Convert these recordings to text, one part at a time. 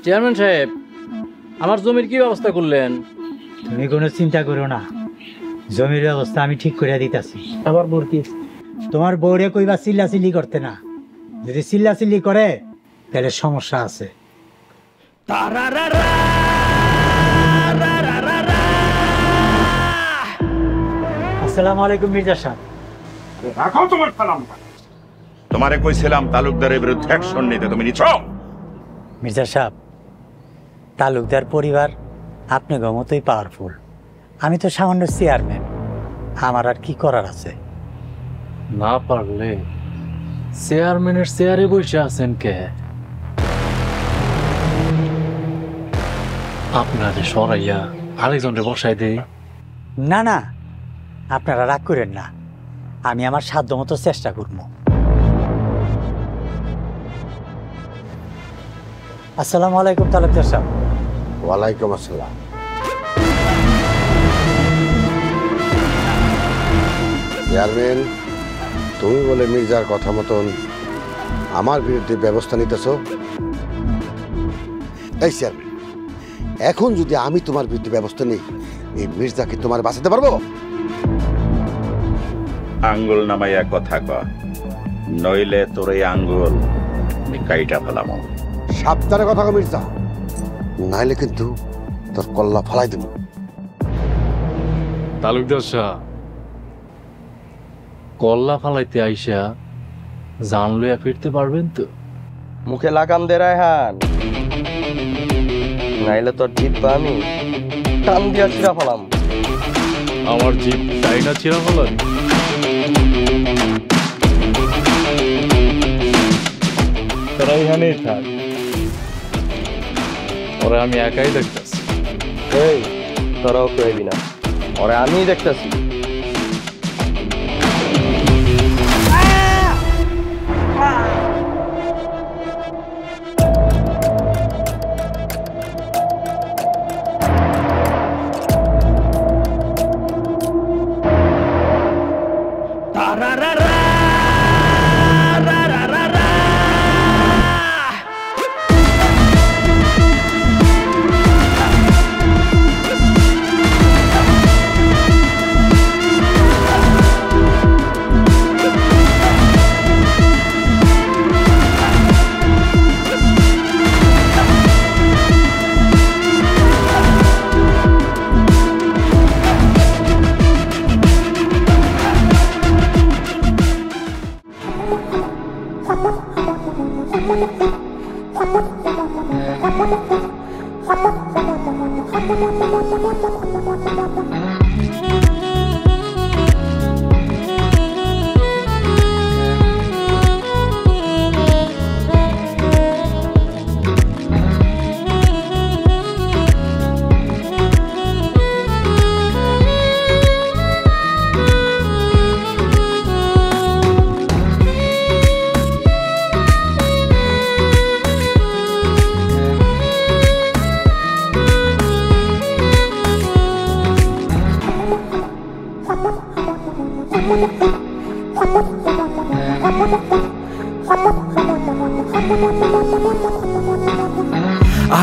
Chairman সাহেব, আমার জমির কি ব্যবস্থা করলেন? তুমি কোনো চিন্তা করো না, জমির ব্যবস্থা আমি ঠিক করে দিতেছি। আমার বোর কি? তোমার বউরে কইবা চিল্লাচিল্লি করতে না, যদি চিল্লাচিল্লি করে তাহলে সমস্যা আছে। আসসালামু আলাইকুম মির্জা সাহেব। রাখো তোমার সালামটা। তোমারে কইছিলাম তালুকদারের বিরুদ্ধে অ্যাকশন নিতে, তুমি নিছো? মির্জা সাহেব, তালুকদার পরিবার আপনি মতোই পাওয়ারফুল, আমি তো সামান্য চেয়ারম্যান, আমার আর কি করার আছে? না পারলে চেয়ারম্যানের চেয়ারে বসে আছেন কে? আপনারে সরাইয়া আরেকজনরে বসাই দেই। না না, আপনারা রাগ করেন না, আমি আমার সাধ্য মতো চেষ্টা করব। আসসালামু আলাইকুম তালুকদার সাহেব। ওয়ালাইকুম আসসালাম। চেয়ারম্যান, তুমি বলে মির্জার কথা মতন আমার বিরুদ্ধে ব্যবস্থা নিতেছ? এই চেয়ারম্যান, এখন যদি আমি তোমার বিরুদ্ধে ব্যবস্থা নিই, এই মির্জাকে তোমার বাঁচাতে পারবো? আঙ্গুল নামাইয়া কথা কয়, নইলে তোর এই আঙ্গুল কাইটা ফেলাম। সাবধানে কথা কও মির্জা, নাইলে কিন্তু তোর কল্লা ফালাই দেব। তালুকদার সাহেব, কল্লা ফালাইতে আইসা জান লইয়া ফিরতে পারবেন তো? মুখে লাগাম দে রায়হান, নাইলে তোর জিব্বা আমি টান দিয়া ছিঁড়া ফেলাম। আমার জিপ তাই না ছিঁড়া ফেলান? তারা এখানেই থাক, ওরা আমি একাই দেখতেছি। এই তোরাও কইবি না, ওরে আমিই দেখতেছি।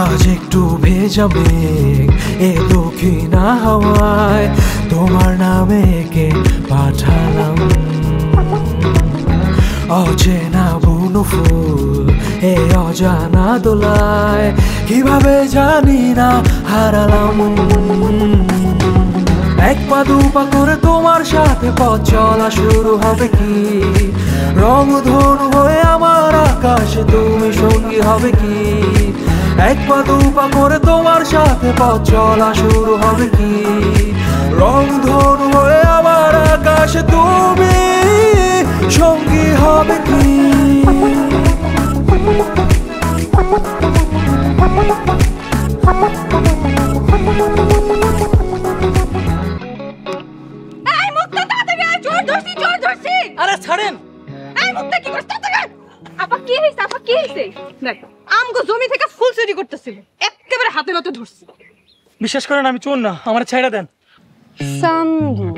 আজ একটু ভেজা মেঘ এ দক্ষিণা হাওয়ায় তোমার নামে কে পাঠালাম। অচেনা বুনো ফুল এ অজানা দোলায়, কিভাবে জানি না হারালাম। এক পা দু পা করে তোমার সাথে পথ চলা শুরু হবে কি? রংধনু হয়ে আমার আকাশে তুমি সঙ্গী হবে কি? এক পা দু পা করে তোমার সাথে পথ চলা শুরু হবে কি? রংধনু হয়ে আমার আকাশে তুমি সঙ্গী হবে কি? আরে ছাড়েন, এই মুক্তা কি করছ? আপা কি হইছে? আপা কি হইছে? দেখ, আমগো জমি থেকে ফুল চুরি করতেছিল, একেবারে হাতে নাতে ধরছি। বিশ্বাস করেন আমি চোর না, আমার ছেড়ে দেন। সান্দু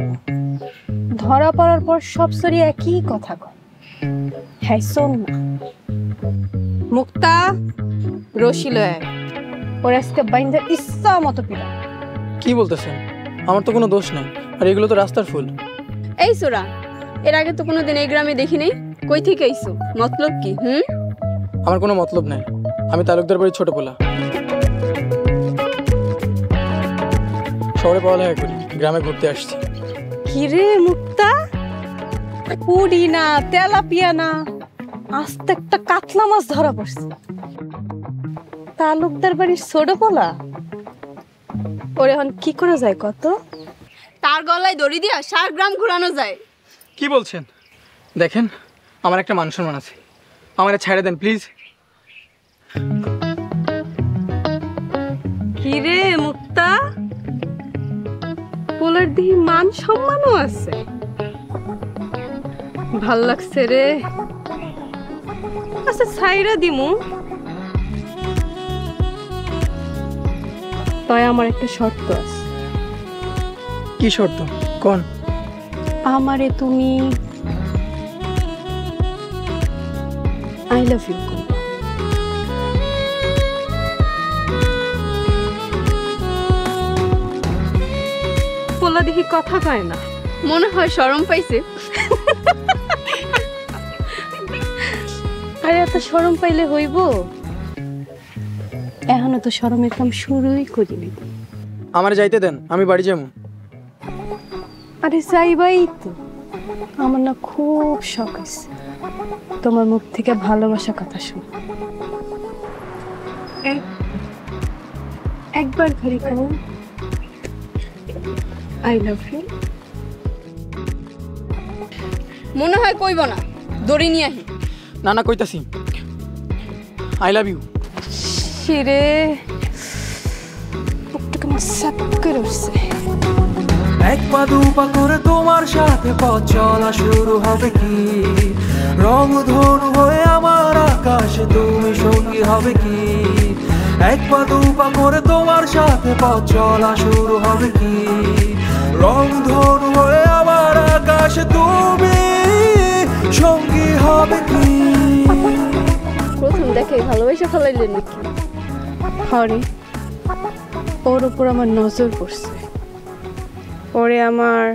ধরা পড়ার পর সব চুরি একই কথা কয়, হ্যাঁ শোন না। মুক্তা রশি লয়। ওর আজকে বাইন্দা ইচ্ছা মতো পিড়া। কি বলতেছেন? আমার তো কোনো দোষ নাই, আর এগুলো তো রাস্তার ফুল। এই সোরা, এর আগে তো কোনোদিন এই গ্রামে দেখি নাই, কই থেকে আইছো? মতলব কি? আমার কোনো মতলব নাই, আমি তালুকদার বাড়ির ছোট পোলা। শহরে পড়ালেখা করি, গ্রামে ঘুরতে আসছি। কিরে মুক্তা, পুডি না তেলাপিয়া না, আস্তে একটা কাতলা মাছ ধরা পড়ছে। তালুকদার বাড়ির ছোট পোলা, ওর এখন কি করা যায় কত? তার গলায় দড়ি দিয়া 7 গ্রাম ঘুরানো যায়। কি বলছেন? দেখেন, আমার একটা মান সম্মান আছে, আমারে ছেড়ে দেন প্লিজ। কিরে মুক্তা, পোলার দিহি মান সম্মানও আছে, ভাল লাগছে রে। আচ্ছা ছাইরা দিমু, তাই আমার একটা শর্ত আছে। কি শর্ত? কোন? আমারে তুমি আই লাভ ইউ করবা। পোলা দেখি কথা কয় না, মনে হয় শরম পাইছে। আরে এত শরম পাইলে হইব? এখনো তো শরমের কাম শুরুই করিনি। আমার যাইতে দেন, আমি বাড়ি যাবো। আরে যাইবাই তো, আমার না খুব শখ আছে তোমার মুখ থেকে ভালোবাসা কথা শুন। একবার ঘরে করো আই লাভ ইউ। মনে হয় কইব না, দড়ি নিয়ে আহি। না না, কইতাছি আই লাভ ইউ। শিরে বুকটা কেমন সাপ করে উঠছে। এক পা দু পা করে তোমার সাথে পথ চলা শুরু হবে কি? রংধনু হয়ে আমার আকাশে তুমি সঙ্গী হবে কি? এক পা দু পা করে তোমার সাথে পথ চলা শুরু হবে কি? রংধনু হয়ে আমার আকাশে তুমি সঙ্গী হবে কি? প্রথম দেখে ভালোবাসা ফেলাইলেন নাকি? হরে, ওর উপর আমার নজর পড়ছে, ওরে আমার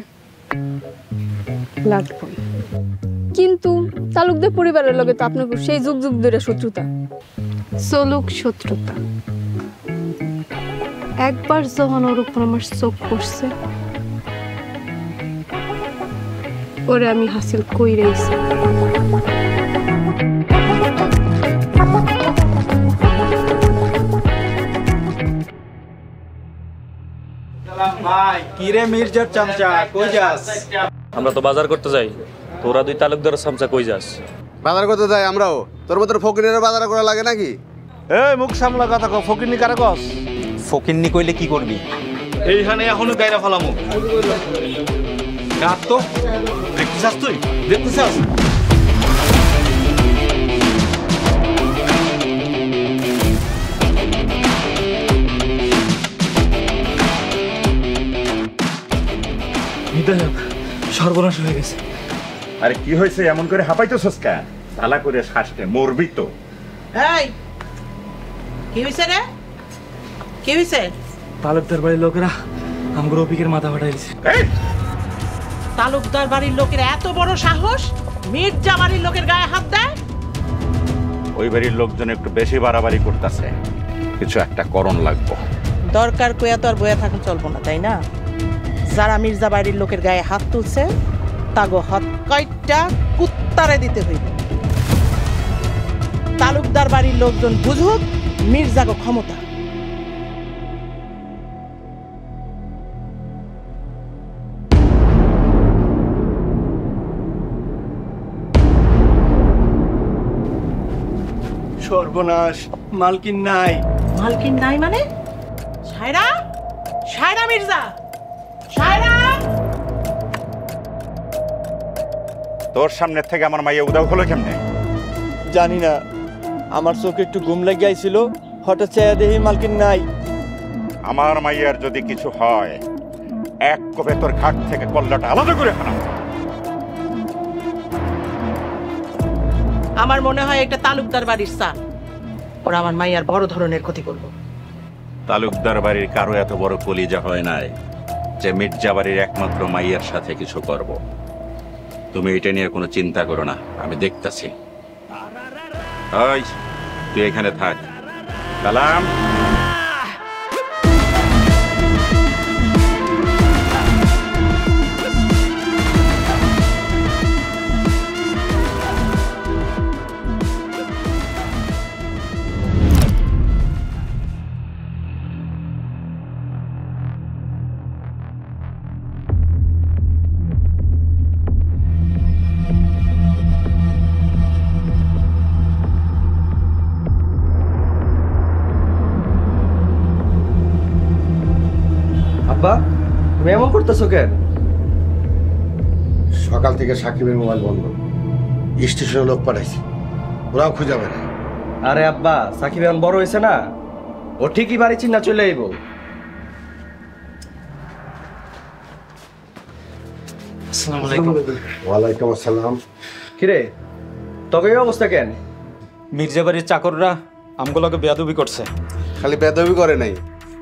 লাগবে। কিন্তু তালুকদার পরিবারের লগে তো আপনার সেই যুগ যুগ ধরে শত্রুতা। চলুক শত্রুতা, একবার যখন ওর উপর আমার চোখ পড়ছে, ওরে আমি হাসিল কইরাইছি। কিরে মির্জার চামচা, কই যাস? আমরা তো বাজার করতে যাই, তোরা দুই তালুকদার চামচা কই যাস? বাজার করতে যাই আমরাও। তোর মতো ফকিরের বাজার করা লাগে নাকি? এই মুখ সামলা কথা কও, ফকিরনি কারে কস? ফকিরনি কইলে কি করবি? এইখানে এখনো গায়রা ফলামু। গাত তো দেখতে চাস? তুই দেখতে চাস? সর্বনাশ হয়ে গেছে। আরে কি হয়েছে এমন করে হাঁপাইতেছস কেন? তালা করে শ্বাসতে মরবি তো। এই কি হইছে রে? কি হইছে? তালুকদার বাড়ির লোকেরা আমগো রফিকের মাথা ফাটাইছে। তালুকদার বাড়ির লোকের এত বড় সাহস মির্জা বাড়ির লোকের গায়ে হাত দেয়? ওই বাড়ির লোকজন একটু বেশি বাড়াবাড়ি করতেছে, কিছু একটা করণ লাগবো। দরকার কইয়া তো আর বইয়া থাকুন চলবো না, তাই না? যারা মির্জা বাড়ির লোকের গায়ে হাত তুলছে তাগো হাত কয়টা কুত্তারে দিতে হইবে। তালুকদার বাড়ির লোকজন বুঝুক মির্জাগো ক্ষমতা। সর্বনাশ, মালকিন নাই। মালকিন নাই মানে? সায়রা, সায়রা মির্জা, সায়রা! তোর সামনে থেকে আমার মাইয়া উদাও হলো কেমনে? জানি না, আমার চোখে একটু ঘুম লেগে আইছিল, হঠাৎ চেয়ে দেখি মালকিন নাই। আমার মাইয়ার যদি কিছু হয়, এক কোপে তোর ঘাট থেকে কল্লাটা আলাদা করে ফেলাম। আমার মনে হয় এটা তালুকদার বাড়ির চাল। ওরা আমার মাইয়ার বড় ধরনের ক্ষতি করবো। তালুকদার বাড়ির কারো এত বড় কলিজা হয় নাই যে মির্জা বাড়ির একমাত্র মাইয়ার সাথে কিছু করব। তুমি এটা নিয়ে কোনো চিন্তা করো না, আমি দেখতাছি। ওই তুই এখানে থাক। কালাম, আব্বা তুমি এমন করতেছো কেন? সকাল থেকে সাকিবের মোবাইল বন্ধ, স্টেশনে লোক পাঠাইছি, ওরাও খুঁজে বেড়ায়। আরে আব্বা, সাকিব এখন বড় হয়েছে না, ও ঠিকই বাড়ি চিন্না চলে আইব। ওয়ালাইকুম আসসালাম। কিরে তোকে এই অবস্থা কেন? মির্জা বাড়ির চাকররা আমগুলোকে বেয়াদবি করছে। খালি বেদবি করে নাই,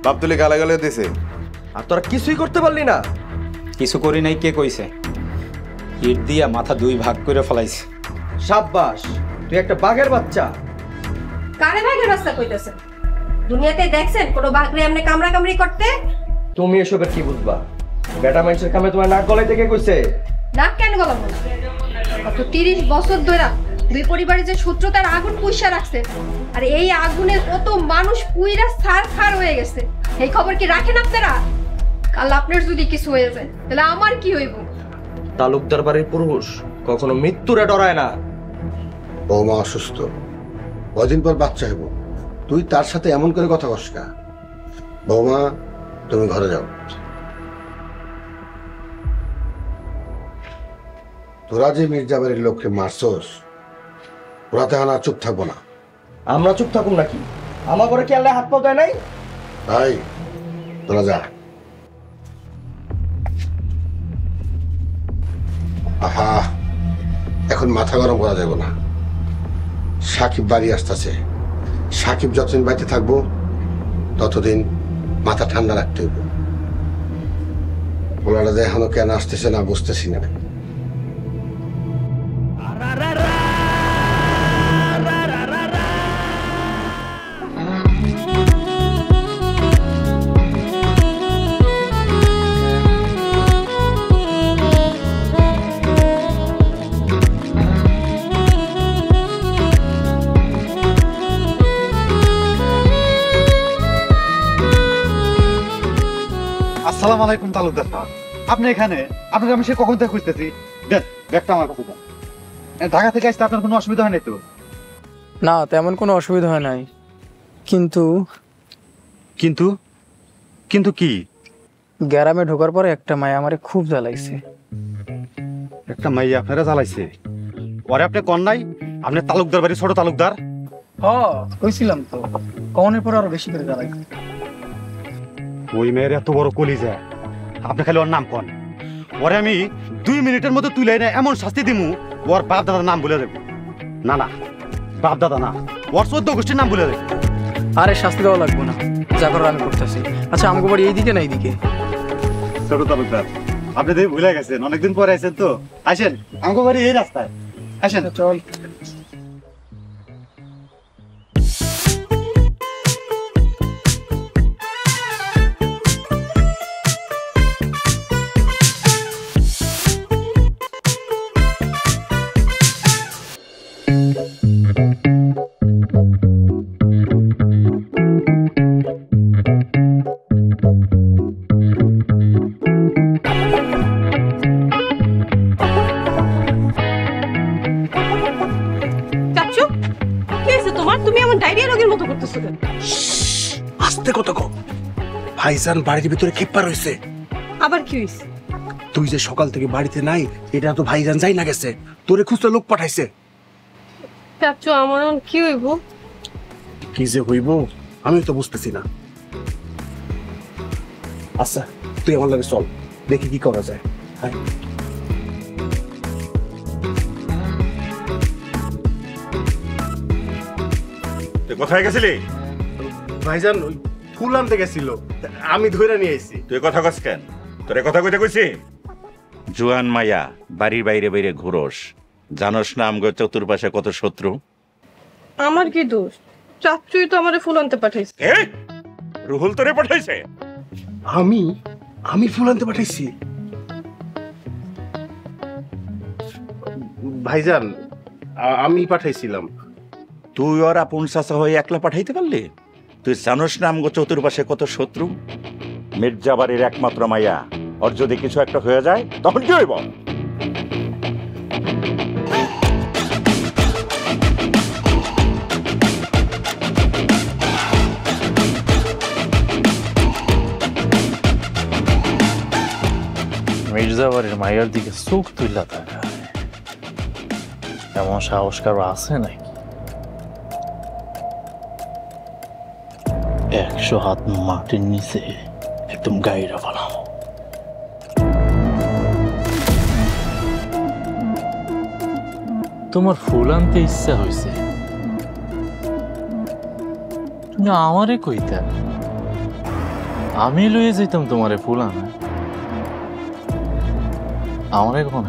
বাপতুলি গালাগালে দিছে। আর তোরা কিছুই করতে পারলি না? কিছু করি নাই, কে কইছে? ইট দিয়া মাথা দুই ভাগ করে ফেলাইছে। সাব্বাস, তুই একটা বাঘের বাচ্চা। কারে বাঘের রাস্তা কইতেছে? দুনিয়াতে দেখছেন কোনো বাঘরে এমনি কামড়া কামড়ি করতে? তুমি এসবের কি বুঝবা? বেটা মানুষের কামে তোমার নাক গলাইতে কে কইছে? নাক কেন গলাবো না? অত 30 বছর ধরে দুই পরিবারে যে শত্রুতার আগুন পুইসা রাখছে, আর এই আগুনে কত মানুষ পুইরা ছারখার হয়ে গেছে, এই খবর কি রাখেন আপনারা? কাল আপনার যদি কিছু হয়ে যায় তাহলে আমার কি হইব? তালুকদার বাড়ির পুরুষ কখনো মৃত্যুরে ডরায় না। বৌমা অসুস্থ, কদিন পর বাচ্চা হইব, তুই তার সাথে এমন করে কথা কস না। বৌমা তুমি ঘরে যাও। তোরা যে মির্জা বাড়ির লোককে মারছস, ওরা তো আর চুপ থাকবো না। আমরা চুপ থাকুন নাকি? আমার ঘরে কি আল্লাহ হাত পাও দেয় নাই? তাই তোরা যা। আহা, এখন মাথা গরম করা যাবে না। সাকিব বাড়ি আসতেছে, সাকিব যতদিন বাড়িতে থাকবো ততদিন মাথা ঠান্ডা রাখতে হইব। ওনারা যে এখনো কেন আসতেছে না বুঝতেছি না। আসসালামু আলাইকুম তালুকদার সাহেব, আপনি এখানে? আপনাকে আমি সে কখন থেকে খুঁজতেছি। দেন ব্যাগটা আমার কাছে দেন। ঢাকা থেকে আসতে আপনার কোনো অসুবিধা হয় নাই তো? না, তেমন কোনো অসুবিধা হয় নাই, কিন্তু কিন্তু কিন্তু কি? গ্রামে ঢোকার পরে একটা মায়া আমারে খুব জ্বালাইছে। একটা মাইয়া আপনারা জ্বালাইছে? পরে আপনি কন নাই আপনি তালুকদার বাড়ি ছোট তালুকদার? কইছিলাম তো, কনের পর আরো বেশি করে জ্বালাইছে। ওই মেয়ের এত বড় কলিজা, আপনি খালি ওর নাম কন, ওরে আমি 2 মিনিটের মধ্যে তুলে এনে এমন শাস্তি দিমু ওর বাপ দাদার নাম বলে দেব। না না, বাপ দাদা না, ওর 14 গোষ্ঠীর নাম বলে দেব। আরে শাস্তি দেওয়া লাগবে না, যা করার আমি করতেছি। আচ্ছা, আমাকে বাড়ি এইদিকে না এইদিকে? ছোট তালুকদার, আপনি দেখে ভুলে গেছেন, অনেকদিন পরে আইছেন তো। আসেন, আমাকে বাড়ি এই রাস্তায়, আসেন। চল। আস্তে কত গো, ভাইজান বাড়ির ভিতরে খেপা রয়েছে। আবার কি হইছে? তুই যে সকাল থেকে বাড়িতে নাই এটা তো ভাইজান যাই না গেছে, তোরে খুঁজতে লোক পাঠাইছে। চাচু, আমার কি হইব? কি যে হইব আমি তো বুঝতেছি না। আচ্ছা, তুই আমার লাগে চল, দেখি কি করা যায়। হ্যাঁ, কোথায় গেছিলি? ভাইজান ফুল আনতে গেছিল, আমি ধরে নিয়ে আইছি। তুই কথা কস কেন? তোরে কথা কইতে কইছি? জুয়ান মাইয়া বাড়ির বাইরে বাইরে ঘুরোস, জানোস না আমগো চতুর্পাশে কত শত্রু? আমার কি দোষ? চাচুই তো আমারে ফুল আনতে পাঠাইছে। রুহুল তোরে পাঠাইছে? আমি ফুল আনতে পাঠাইছি? ভাইজান আমি পাঠাইছিলাম। তুই ওর আপন চাচা হয়ে একলা পাঠাইতে পারলি? তুই জানোস না আমগো চতুর্পাশে কত শত্রু? মির্জা বাড়ির একমাত্র মাইয়া, ওর যদি কিছু একটা হয়ে যায় তখন কি হইব? মির্জা বাড়ির মায়ের দিকে চোখ তুইলা তাকায়, এমন সাহস কারো আছে নাকি? 100 হাত মাটির নিচে একদম গাইরা ফেলাম। তোমার ফুল আনতে ইচ্ছা হয়েছে, তুমি আমারে কইতা, আমি লইয়ে যেতাম তোমারে ফুল আনা। আমারে কোন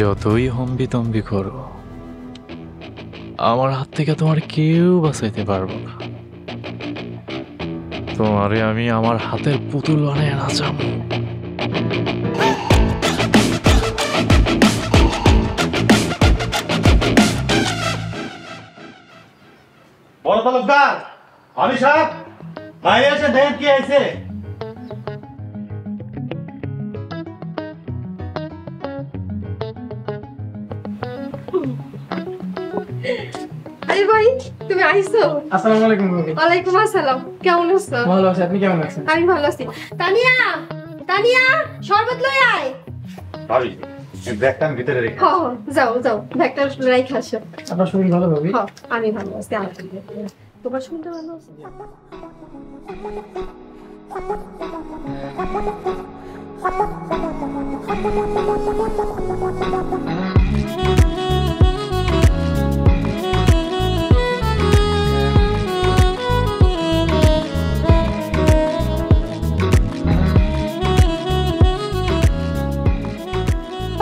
যতই হম্বি তম্বি করো, আমার হাত থেকে তোমার কেউ বাঁচাইতে পারবো না। তোমারে আমি আমার হাতের পুতুল বানায় নাচাবো। বড় তালুকদার, আলী সাহেব, বাইরে এসে দেখেন কি হয়েছে। আরে ভাই, তুমি আইছো? আসসালামু আলাইকুম ভাবি। ওয়ালাইকুম আসসালাম। কেমন আছো? ভালো আছি, আপনি কেমন আছেন? আমি ভালো আছি। তানিয়া, তানিয়া, শরবত লই আয়। ভাবি, ব্যাগটা আমি ভিতরে রেখে। হ্যাঁ, যাও যাও, ব্যাগটা রাইখা আসো। আপনার শরীর ভালো ভাবি? হ্যাঁ, আমি ভালো আছি, আলহামদুলিল্লাহ। তোমার শরীরটা ভালো আছে?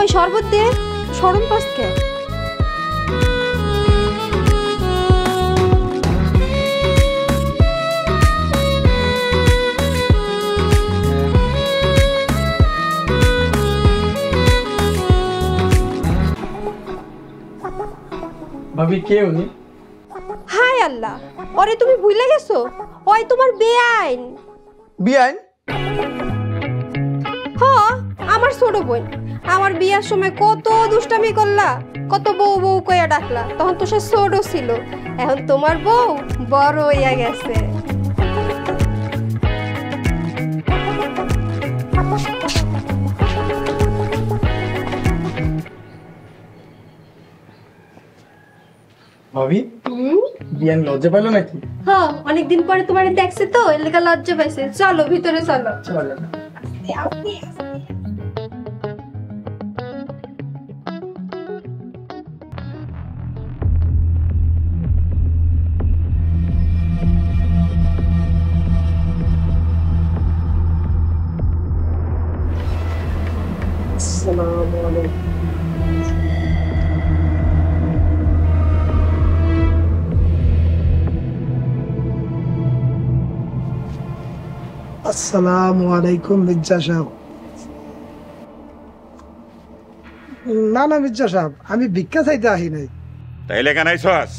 ওই শরবত দে, শরম পাস কে? ভাবি কে উনি? হায় আল্লাহ, ওরে তুমি ভুলে গেছো? ওই তোমার বেআইন। বিআইন? হ্যাঁ, আমার ছোট বোন। আমার বিয়ার সময় কত দুষ্টামি করলা, কত বউ বউ কইয়া ডাকলা, তখন তো সে ছোট ছিল। এখন তোমার বউ বড় হইয়া গেছে। ভাবি, বিয়ান লজ্জা পাইলো নাকি? হ্যাঁ, অনেকদিন পরে তোমার দেখছে তো, এর লেগে লজ্জা পাইছে। চলো ভিতরে চলো। চলো। আসসালামু আলাইকুম। আসসালামু আলাইকুম মির্জা সাহেব। না না মির্জা সাহেব, আমি ভিক্ষা চাইতে আহি নাই। তাইলে কেন আইছস?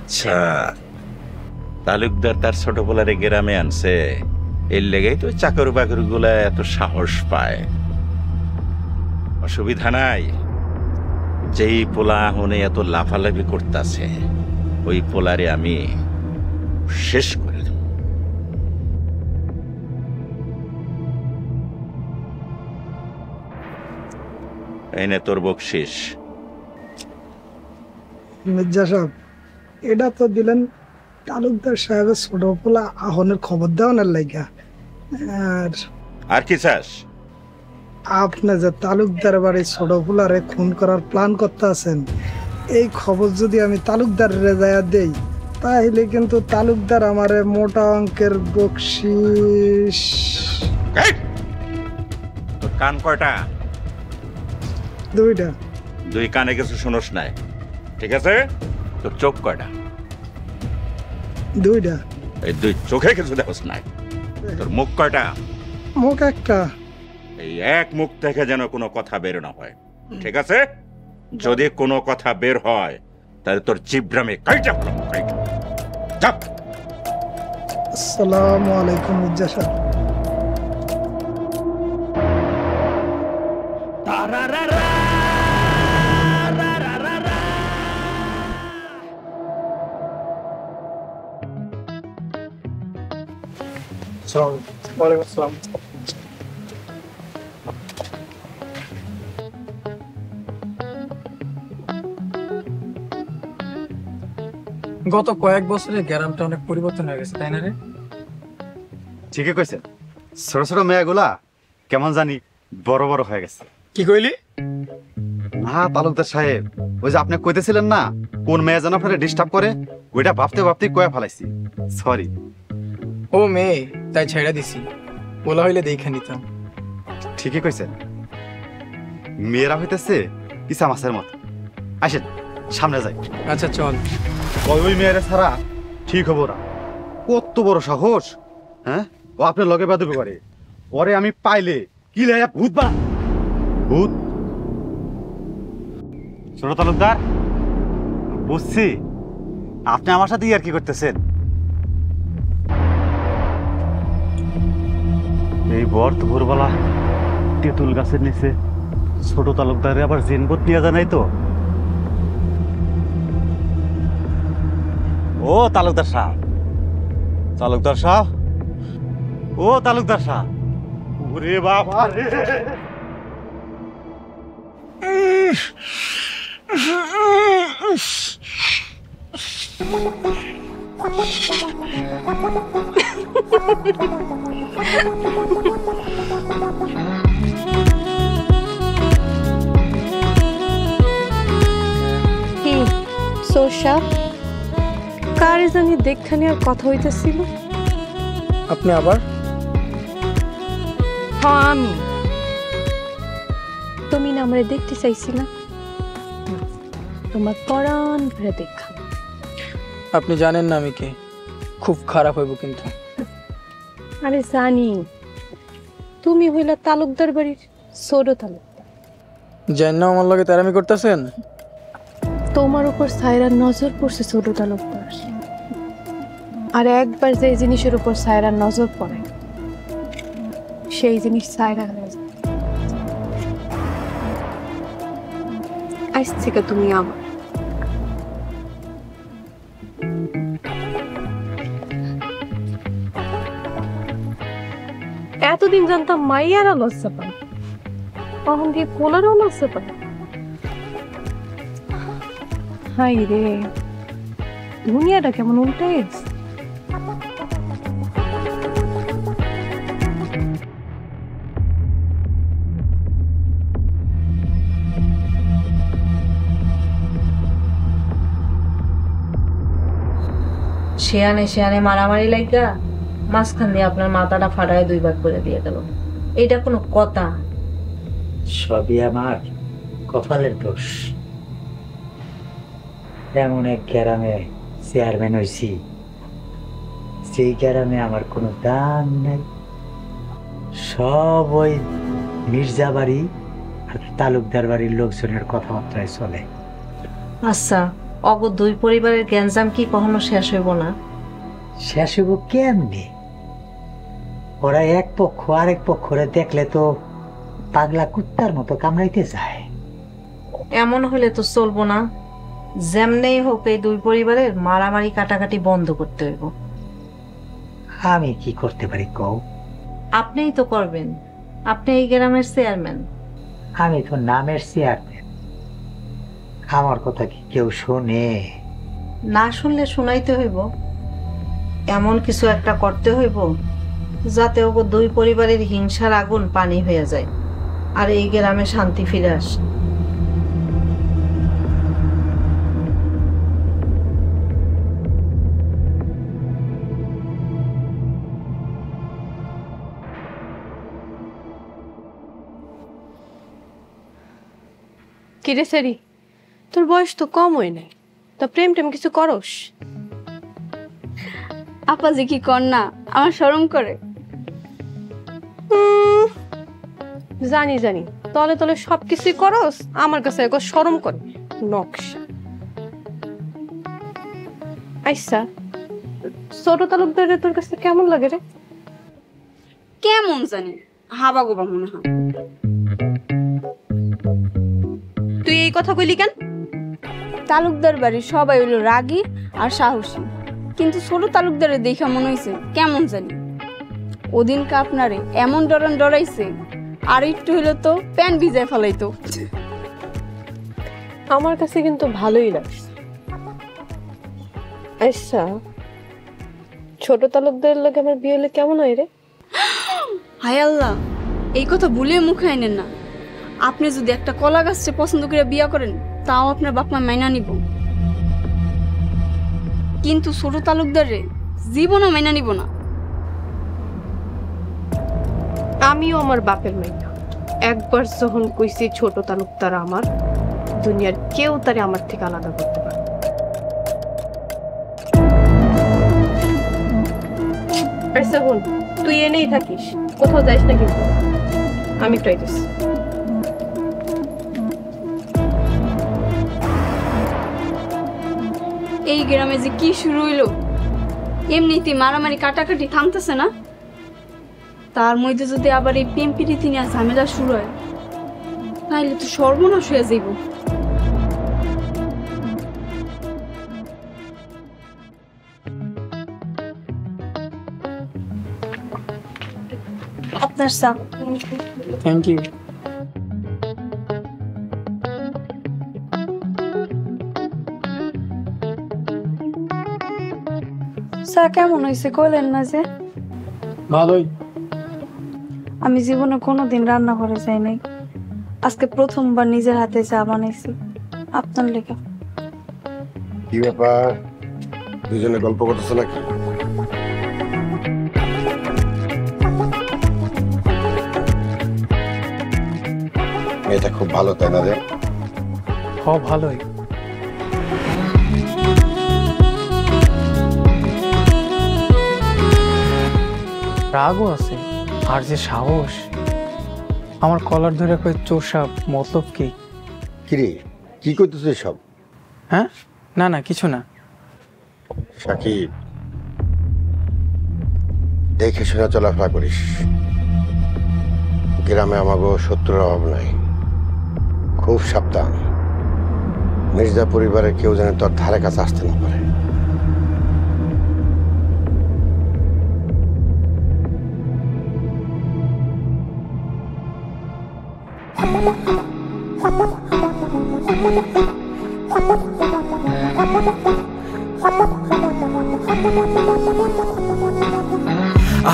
আচ্ছা, তালুকদার তার ছোট পোলারে গ্রামে আনছে, এর লেগেই তো চাকর বাকর গুলা এত সাহস পায়। অসুবিধা নাই, যেই পোলা হনে এত লাফালাফি করতেছে, ওই পোলারে আমি শেষ করে দেব। এনে তোর বকশিস। মির্জা সাহেব, এটা তো দিলেন তালুকদার সাহেবের ছোট পোলা আহনের খবর দেওয়ানোর লাইগা। আর কি চাস? আপনি যে তালুকদার বাড়ির ছোট পোলারে খুন করার প্ল্যান করতে আছেন, এই খবর যদি আমি তালুকদার রেজায়া দেই, তাহলে কিন্তু তালুকদার আমারে মোটা অঙ্কের বকশিস। তোর কান কয়টা? দুইটা। দুই কানে কিছু শুনোস নাই, ঠিক আছে? তোর চোখ কয়টা? দুইটা। এই দুই চোখে কিছু দেখোস নাই। তোর মুখ কয়টা? মুখ একটা। এই এক মুখ থেকে যেন কোনো কথা বের না হয়, ঠিক আছে? যদি কোনো কথা বের হয় তাহলে তোর জিব্রামে কাইটা কাইটা। যা। আসসালামু আলাইকুম মির্জা সাহেব। ওয়ালাইকুম আসসালাম। গত কয়েক বছরে গ্রামটা অনেক পরিবর্তন হয়ে গেছে, তাই না রে? ঠিকই কইছেন, ছোট ছোট মেয়েগুলা কেমন জানি বড় বড় হয়ে গেছে। কি কইলি? না তালুকদার সাহেব, ওই যে আপনি কইতেছিলেন না কোন মেয়ে যেন আপনারা ডিস্টার্ব করে, ওইটা ভাবতে ভাবতে কয়ে ফেলাইছি, সরি। ও মেয়ে, তাই ছেড়ে দিছি, বলা হইলে দেখে নিতাম। ঠিকই কইছেন, মেয়েরা হইতেছে ইসা মাছের মতো। আসেন সামনে যাই। আচ্ছা চল। ওই মেয়েরা ছাড়া ঠিক হবো না। কত বড় সাহস, হ্যাঁ? ও আপনার লগে বাদবে করে, ওরে আমি পাইলে কি লাইয়া ভূত বা ভূত। ছোট তালুকদার, বুঝছি আপনি আমার সাথে আর কি করতেছেন। এই বর দুপুরবেলা তেঁতুল গাছের নিচে ছোট তালুকদারে আবার জেনবোধ নিয়ে জানাই তো। ও তালুকদার সাহেব, তালুকদার সাহেব, ও তালুকদার সাহেব, ওরে বাবা রে। কি সোশা কারে জানি দেখখানি আর কথা হইতেছিল? আপনি আবার? হ্যাঁ আমি। তুমি না আমারে দেখতে চাইছিলা, তোমার পরাণ ভরে দেখা। আপনি জানেন না আমি কে, খুব খারাপ হইব কিন্তু। আরে জানি, তুমি হইলা তালুকদার বাড়ির ছোট তালুকদার। জান না আমার লগে তেরামি করতেছেন? তোমার উপর সায়রার নজর পড়ছে ছোট তালুকদার, আর একবার যে জিনিসের উপর সায়রার নজর পড়ে সেই জিনিস সায়রা হয়ে যায়। আজ থেকে তুমি আমার। এতদিন জানতাম মাইয়ারা লজ্জা পায়, তখন দিয়ে পোলারও লজ্জা পায়। হাই রে, দুনিয়াটা কেমন উল্টে গেছে। শেয়ানে শেয়ানে মারামারি লাগা মাঝখান দিয়ে আপনার মাথাটা ফাটায় দুই ভাগ করে দিয়ে গেল, এটা কোনো কথা? সবই আমার কপালের দোষ। এমন এক গ্রামে চেয়ারম্যান হয়েছি, সেই গ্রামে আমার কোনো দাম নাই। সব ওই মির্জা বাড়ি আর তালুকদার বাড়ির লোকজনের কথাবার্তায় চলে। আচ্ছা, অগ দুই পরিবারের গ্যাঞ্জাম কি কখনো শেষ হইব না? শেষ হইব কেমনি? ওরা এক পক্ষ আরেক পক্ষরে দেখলে তো পাগলা কুত্তার মতো কামড়াইতে যায়। এমন হলে তো চলবো না, যেমনেই হোক এই দুই পরিবারের মারামারি কাটাকাটি বন্ধ করতে হইব। আমি কি করতে পারি কও? আপনিই তো করবেন, আপনি এই গ্রামের চেয়ারম্যান। আমি তো নামের চেয়ারম্যান, আমার কথা কি কেউ শোনে? না শুনলে শোনাইতে হইব, এমন কিছু একটা করতে হইব যাতে ওগো দুই পরিবারের হিংসার আগুন পানি হয়ে যায় আর এই গ্রামে শান্তি ফিরে আসে। কিরে সেরি, তোর বয়স তো কম হয় নাই, তা প্রেম টেম কিছু করস? আপা যে কি কর না, আমার শরম করে। জানি জানি, তলে তলে সবকিছুই করস, আমার কাছে একবার শরম করে নকশা। আচ্ছা, ছোট তালুকদারের তোর কাছে কেমন লাগে রে? কেমন জানি, হাবা গোবা মনে হয়। তুই এই কথা কইলি কেন? তালুকদার বাড়ির সবাই হইলো রাগী আর সাহসী, কিন্তু ছোট তালুকদারের দেখা মনে হয়েছে কেমন জানি। ওদিনকে আপনারে এমন ডরাইছে, আর একটু হইলো তো প্যান ভিজায় ফেলাইতো। আমার কাছে কিন্তু ভালোই লাগছে। আচ্ছা, ছোট তালুকদারের লোক আমার বিয়ে হলে কেমন হয় রে? হায় আল্লাহ, এই কথা ভুলে মুখে আইনেন না। আপনি যদি একটা কলা গাছকে পছন্দ করে বিয়া করেন, তাও আপনার বাপ মা মাইনা নিব, কিন্তু ছোট তালুকদারে জীবনও মাইনা নিব না। আমিও আমার বাপের মাইনা একবার যখন কইছি ছোট তালুকদার আমার, দুনিয়ার কেউ তারে আমার থেকে আলাদা করতে পারে। আচ্ছা বোন, তুই এনেই থাকিস, কোথাও যাইস না কিন্তু। আমি ট্রাই করছি। এই গ্রামে যে কি শুরু হইলো, এমনিতে মারামারি কাটাকাটি থামতেছে না, তার মধ্যে যদি আবার এই প্রেম প্রীতি নিয়ে ঝামেলা শুরু হয়, তাহলে তো সর্বনাশ হয়ে যাইব। আপনার চা। Thank you. চা কেমন হয়েছে কইলেন না যে? ভালোই। আমি জীবনে কোনোদিন রান্না করে যাই নাই, আজকে প্রথমবার নিজের হাতে চা বানাইছি আপনার লেখা। কি ব্যাপার, দুজনে গল্প করতেছো নাকি? মেয়েটা খুব ভালো, তাই না রে? ভালোই। রাগও আছে আর যে সাহস, আমার কলার ধরে কই চোর সাপ, মতলব কি? কিরে, কি করতেছিস সব? হ্যাঁ, না না কিছু না। সাকিব, দেখে শুনে চলাফেরা করিস। গ্রামে আমাগো শত্রুর অভাব নাই, খুব সাবধান। মির্জা পরিবারের কেউ যেন তোর ধারে কাছে আসতে না পারে।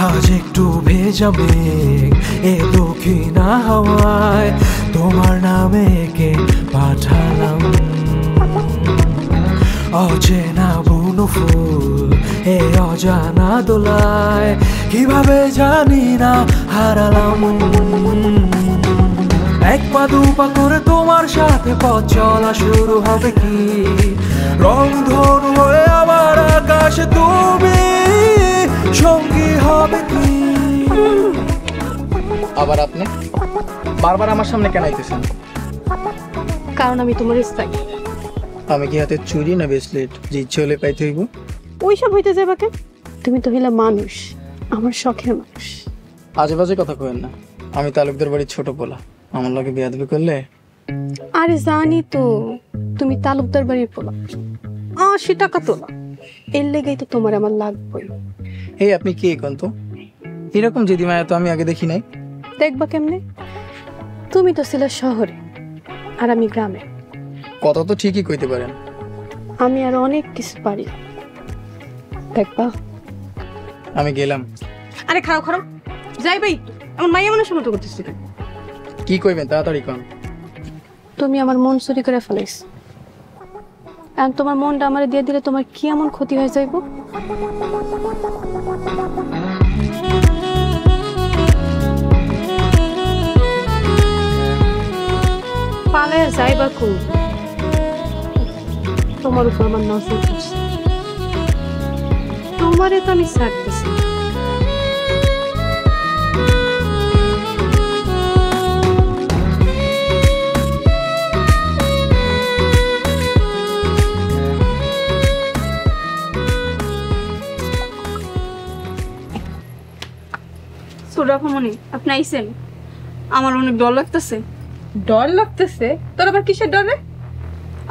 আজ একটু ভেজা মেঘ এ দক্ষিণা হাওয়ায় তোমার নামে কে পাঠালাম। অচেনা বুনো ফুল এ অজানা দোলায়, কিভাবে জানি না হারালাম। এক পা দু পা করে তোমার সাথে পথ চলা শুরু হবে কি, রংধনু হয়ে আমার আকাশে তুমি সঙ্গী হবে কি। আবার আপনি বারবার আমার সামনে কেন আইতেছেন? কারণ আমি তোমার স্থায়ী। আমি কি হাতে চুরি না ব্রেসলেট যে ইচ্ছে হলে পাইতে হইব? ওইসব হইতে যাবে কেন? তুমি তো হইলা মানুষ, আমার শখের মানুষ। আজে বাজে কথা কইেন না। আমি তালুকদার বাড়ির ছোট পোলা, আমার লগে বিয়াদবি করলে? আরে জানি তো, তুমি তালুকদার বাড়ির পোলা, 80 টাকা তোলা, এর লেগেই তো তোমার আমার লাগবে। এই আপনি কে কোন তো? এরকম দিদিমায়া তো আমি আগে দেখি নাই। দেখবা কেমনে? তুমি তো ছিলে শহরে আর আমি গ্রামে। কথা তো ঠিকই কইতে পারেন। আমি আর অনেক কিছু পারি, দেখবা। আমি গেলাম। আরে খারাপ খারাপ যাই ভাই, আমার মাইয়া মানুষের মতো করতেছিল। কি কইবেন তাড়াতাড়ি কন। তুমি আমার মন চুরি করে ফেলাইছ, আর তোমার মনটা আমার দিয়ে দিলে তোমার কি এমন ক্ষতি হয়ে যাইব? পালায় যাইবা কোন? তোমার উপর আমার নজর পড়ছে, তোমারে তো আমি ছাড়তেছি। সুরাফামনি, আপনি আইছেন? আমার অনেক ডর লাগতেছে। ডর লাগতেছে? তোর আবার কিসের ডরে?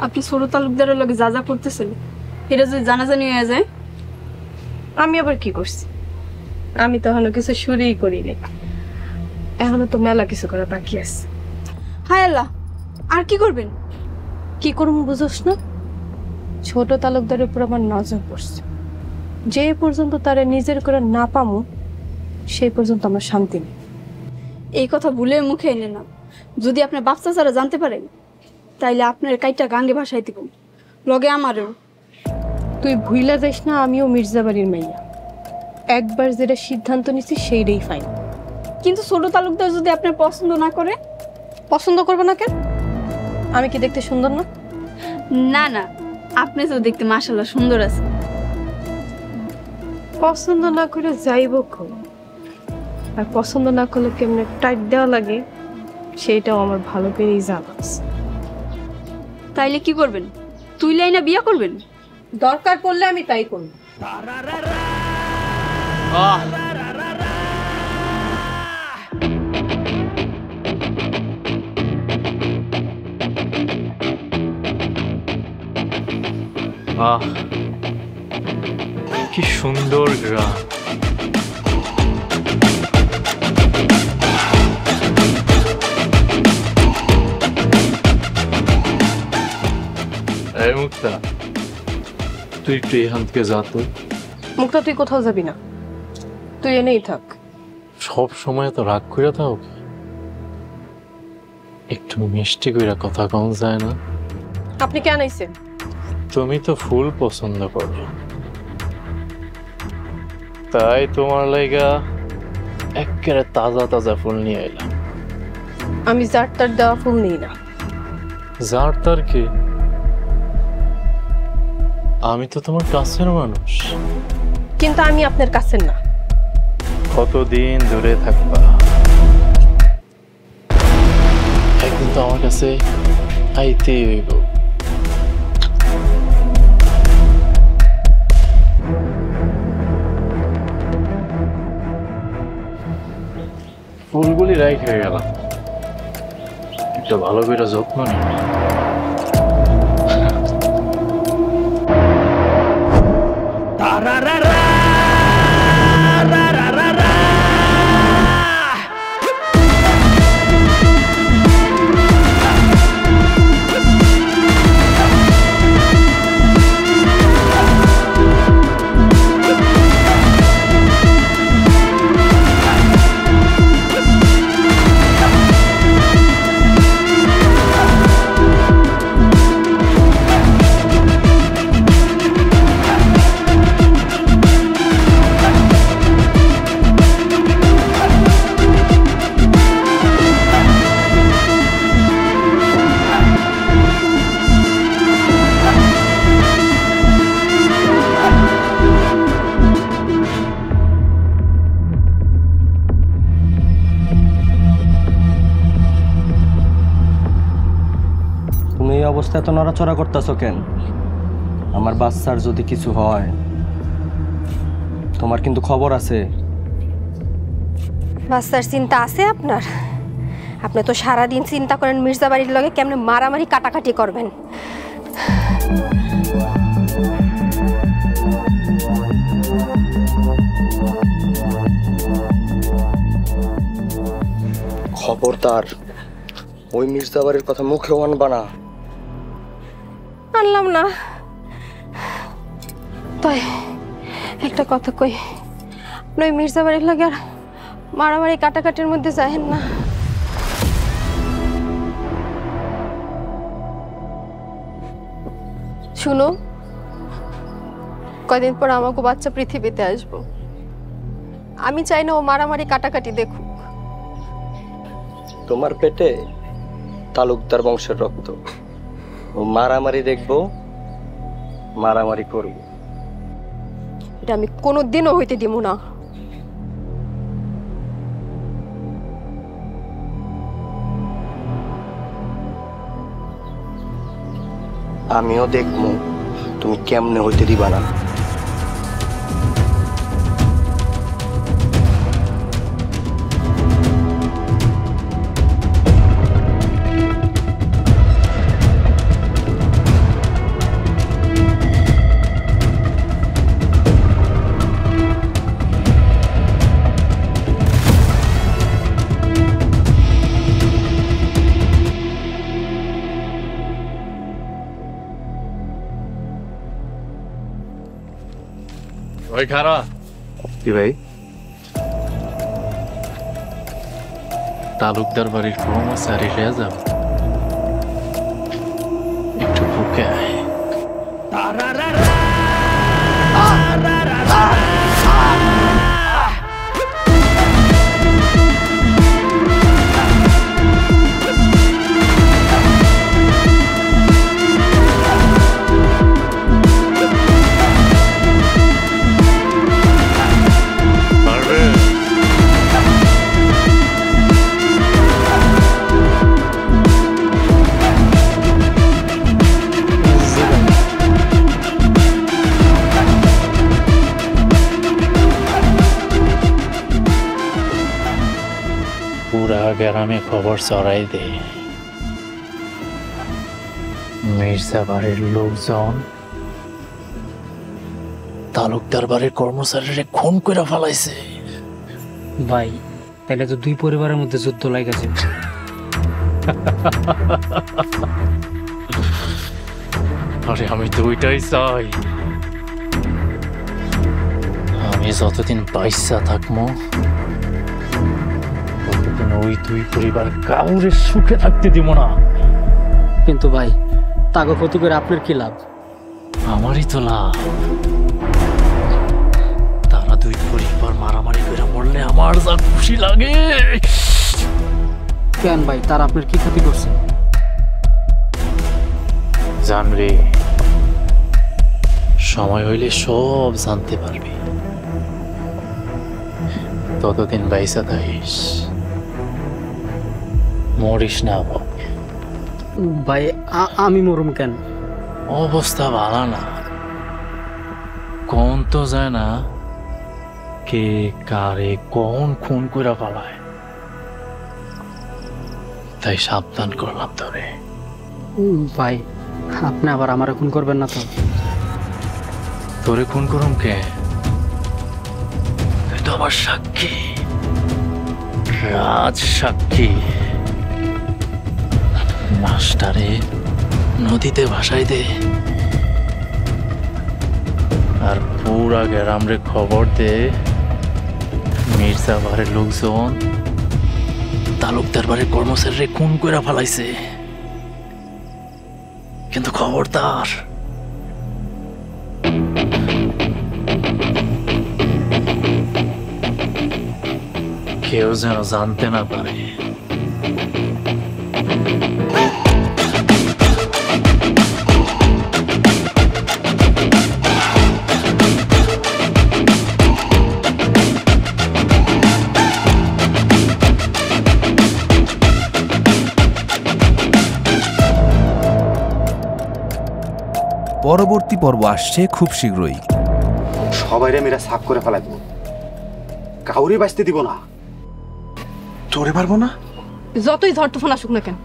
আপনি ছোট তালুকদারের লগে যা যা করতেছেন এটা যদি জানাজানি হয়ে যায়। আমি আবার কি করছি? আমি তো এখনো কিছু শুরুই করিনি, এখনো তো মেলা কিছু করা বাকি আছে। হায় আল্লাহ, আর কি করবেন? কি করবো বুঝোস না? ছোট তালুকদারের উপর আমার নজর পড়ছে, যে পর্যন্ত তারা নিজের করে না পামু সেই পর্যন্ত আমার শান্তি নেই। এই কথা ভুলে মুখে এনে না। যদি আপনার বাচ্চা ছাড়া জানতে পারেন তাইলে আপনার কাইটা গাঙ্গে ভাসাই দিব, লগে আমারও। তুই ভুইলা যাইস না, আমিও মির্জাবাড়ির মাইয়া। একবার যেটা সিদ্ধান্ত নিছি সেইটাই ফাইন। কিন্তু ছোট তালুকদার যদি আপনার পছন্দ না করে? পছন্দ করবে না কেন? আমি কি দেখতে সুন্দর না? না না, আপনি তো দেখতে মাশাআল্লাহ সুন্দর আছে। পছন্দ না করে যাইব কোন? আর পছন্দ না করলে কেমনে টাইট দেওয়া লাগে সেইটাও আমার ভালো করেই জানা আছে। তাইলে কি করবেন? তুই লাইনা বিয়া করবেন? দরকার পড়লে আমি তাই করব। কি সুন্দর গ্রাম। এই মুক্তা, তুই একটু এখান থেকে যা তো। মুক্তা, তুই কোথাও যাবি না, তুই এনেই থাক। সব সময় তো রাগ কইরা থাও, একটু মিষ্টি কইরা কথা কম যায় না? আপনি কেন আইছেন? তুমি তো ফুল পছন্দ করো, তাই তোমার লাইগা একেবারে তাজা তাজা ফুল নিয়ে এলাম। আমি যার তার দেওয়া ফুল নিই না। যার তার কি? আমি তো তোমার কাছের মানুষ। কিন্তু আমি আপনার কাছের না। কতদিন দূরে থাকবা? একদিন তো আমার কাছে আইতেই হইব। ফুলগুলি রাইট হয়ে গেল, একটা ভালো করে যত্ন নেই। অবস্থায় তো নড়াচড়া করতেছো কেন? আমার বাচ্চার যদি কিছু হয় তোমার কিন্তু খবর আছে। বাচ্চার চিন্তা আছে আপনার? আপনি তো সারাদিন চিন্তা করেন মির্জাবাড়ির লগে কেমনে মারামারি কাটাকাটি করবেন। খবরদার ওই মির্জাবাড়ির কথা মুখেও আনবা না। আনলাম না, তাই একটা কথা কই, ওই মির্জা বাড়ির লাগে আর মারামারি কাটাকাটির মধ্যে যাহেন না। শুনো, কয়দিন পর আমাকে বাচ্চা পৃথিবীতে আসবো, আমি চাই না ও মারামারি কাটাকাটি দেখুক। তোমার পেটে তালুকদার বংশের রক্ত, ও মারামারি দেখবো, মারামারি করবো, এটা আমি কোনোদিনও হইতে দিব না। আমিও দেখবো তুমি কেমনে হইতে দিবা না। ওই খারা কি ভাই? তালুকদার বাড়ির কর্মচারী রেজাম একটু বুকে আয়। পুরা গ্রামে খবর ছড়াই দে, মির্জা বাড়ির লোকজন তালুকদার বাড়ির কর্মচারীরা খুন করে ফেলাইছে। ভাই তাহলে তো দুই পরিবারের মধ্যে যুদ্ধ লাগাছে। আরে আমি তো ওইটাই চাই, আমি যতদিন বাইসা থাকবো ততদিন ওই দুই পরিবার কাউরে সুখে থাকতে দিব না। কিন্তু ভাই তাকে ক্ষতি করে আপনার কি লাভ? আমারই তো লাভ। তারা দুই পরিবার মারামারি করে মরলে আমার যা খুশি লাগে। কেন ভাই, তারা আপনার কি ক্ষতি করছে? জানরে, সময় হইলে সব জানতে পারবি। ততদিন বাইসা থাকিস, মরিস না। ভাই আমি মরুম কেন? অবস্থা ভালো না, কোন তো যায় না কে কারে কোন খুন করে পালায়, তাই সাবধান করলাম তোরে। ভাই আপনি আবার আমার খুন করবেন না তো? তোরে খুন করুম কে? তুই তো আমার সাক্ষী, রাজ সাক্ষী। লাশটারে নদীতে ভাসাই দে, আর পুরা গ্রামরে খবর দে মির্জা বাড়ির লোকজন তালুকদার বাড়ির কর্মচারীরে খুন করে ফেলাইছে। কিন্তু খবরদার, কেউ যেন জানতে না পারে। পরবর্তী পর্ব আসছে খুব শীঘ্রই। সবাইরে মেরা সাফ করে ফেলাই দেবো, কাউরে বাঁচতে দিব না। চোরে পারবো না? যতই ঝড় তুফান আসুক না কেন,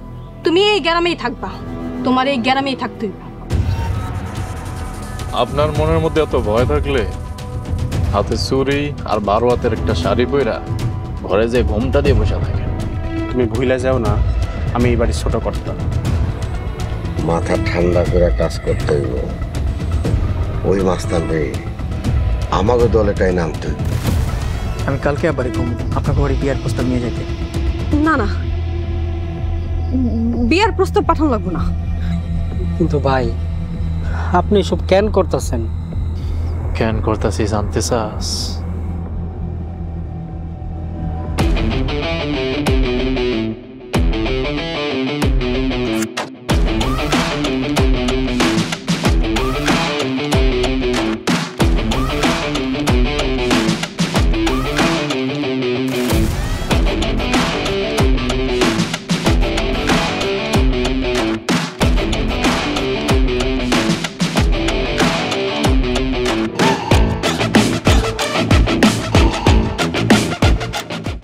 তুমি এই গ্রামেই থাকবা, তোমার এই গ্রামেই থাকতে হইবে। আপনার মনের মধ্যে এত ভয় থাকলে হাতে চুরি আর 12 হাতের একটা শাড়ি পইরা ঘরে যে ঘুমটা দিয়ে বসে থাকে। তুমি ভুলে যাও না, আমি এই বাড়ির ছোট কর্তা। মাথা ঠান্ডা করে কাজ করতে হইব। ওই মাস্তান রে আমাকে দলেটাই নামতে হইব। আমি কালকে আবার কম আপনাকে বাড়ি বিয়ার প্রস্তাব নিয়ে যেতে। না না, বিয়ার প্রস্তাব পাঠানো লাগবো না। কিন্তু ভাই আপনি সব কেন করতেছেন? কেন করতেছি জানতে চাস?